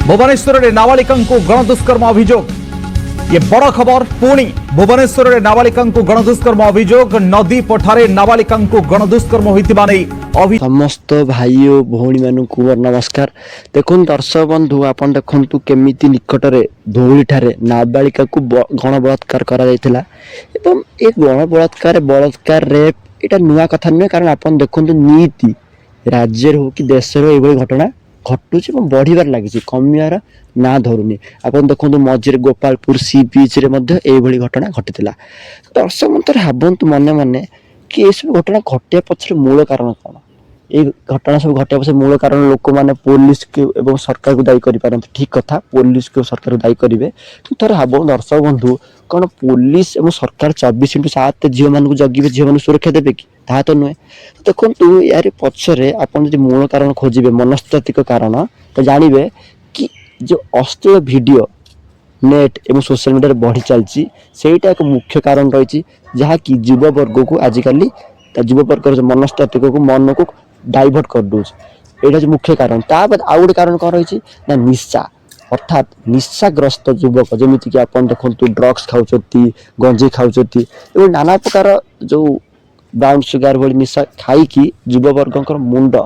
भुवनेश्वर में नाबालिका गणदुष्कर्म अभियोग। ये बड़ खबर पुणी भुवनेश्वर में नाबालिका गणदुष्कर्म अभियोग। नदी पठारे नाबालिका गणदुष्कर्म होइतिबा नै समस्त भाई और भौणी मानू नमस्कार। देखो दर्शक बंधु आपन देखु केमिति निकट में धौली ठारे नाबालिका को गण बलात्कार करा जायतिला एवं एक गण बलात्कार रेप एटा नुआ कथा नुहे। कारण आपन देखु नीति राज्य हो कि देश ये घटना घटुची बढ़िबार लगी कमियार ना धरुनी। आपन देखु मझे गोपालपुर सी बीच रे मध्य एभली घटना घटी। दर्शक मंत्र भावतु मने मने कि ये सब घटना घटिया पछर मूल कारण कौन। ये घटना सब घटिया पछर मूल कारण लोक मैंने पुलिस के एवं सरकार को दायी करें। ठीक कथा पुलिस को सरकार को दायी करेंगे कि थोड़ा भाव दर्शक बंधु कौन पुलिस एवं सरकार 24x7 झील मान जगिए झील मान सुरक्षा देवे कि ता तो नुहे। देखो यार पछरे आप मूल कारण खोजे मनस्तात्विक कारण तो जानवे कि जो अश्लील वीडियो नेट एवं सोशल मीडिया बढ़ी चलती सेटा एक मुख्य कारण रही जहाँकि युववर्ग को आजिकल युववर्ग मनस्तात्विक को मन को डाइवर्ट कर दूसरे यहाँ मुख्य कारण। ताद आउ गोटे कारण कौन रही ना निशा अर्थात निशाग्रस्त युवक जमीक आप देखो ड्रग्स खाऊँ गंजे खाऊँ नाना प्रकार जो ब्राउन सुगार भली निशा खाई युववर्ग मुंड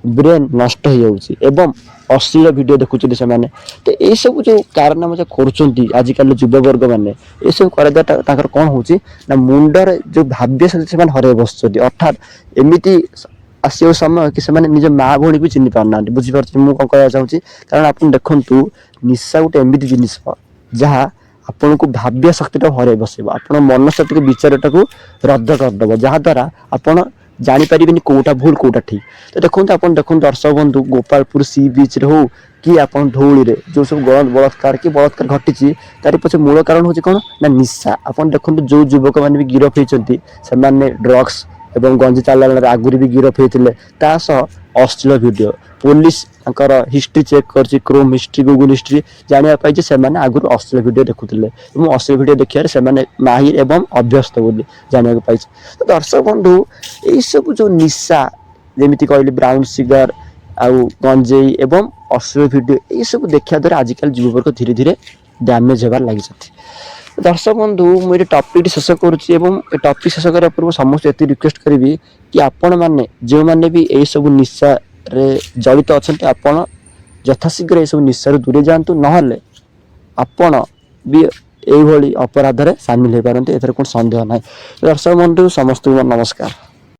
ब्रेन नष्ट हो जाऊँगी एवं अश्लील वीडियो देखुं से मैंने। तो ये सब जो कारनामा आजिकल युववर्ग मैंने ये सब कर कौन हो मुंडर जो भाव्य से हर बस अर्थात एमती आसो समय कि निज माँ भौणी भी चिन्ह पारना बुझीपार मुझे कौन कह चाहूँगी। कारण आप देखु निशा गोटे एमती जिनिस जहाँ आपन को भाव्य शक्ति हर बस आप मनस्तात्विक विचार को रद्द करदेव जहाद्वारा आपड़ जापर कौटा भूल कौटा ठीक। तो देखो आप दर्शक बंधु गोपालपुर सी बीच हो कि आप धौली रे जो सब गण बलात्कार कि बलात्कार घटी तार पछे मूल कारण हूँ कौन ना निशा। आप देखो जो युवक मैंने भी गिरफ होती से ड्रग्स एवं गंजी चालाण आगुरी भी गिरफ होते अश्लील वीडियो पुलिस हिस्ट्री चेक कर क्रोम हिस्ट्री गूगल हिस्ट्री जानापी से आगुरी अश्लील वीडियो देखुले अश्लील वीडियो देखिए माहिर एवं अभ्यस्त बोली जाना पाई। तो दर्शक बंधु यही सब जो निशा जमी कहली ब्राउन सिगार आउ गंजेई एवं अश्लील वीडियो ये सब देखा द्वारा आजिकल युववर्ग धीरे धीरे डैमेज होबार लगी। दर्शक बंधु मुझे टॉपिक शेष करुँची टॉपिक शेष करने पूर्व समस्त ये रिक्वेस्ट करी कि आपण मैंने जो मैंने भी यही सब निशा रे जड़ित अच्छा आपण यथाशीघ्र ये निशा दूरे जातु ना आपण भी यही अपराध में सामिल हो पारती एथर कौन सन्देह ना। दर्शक बंधु समस्त नमस्कार।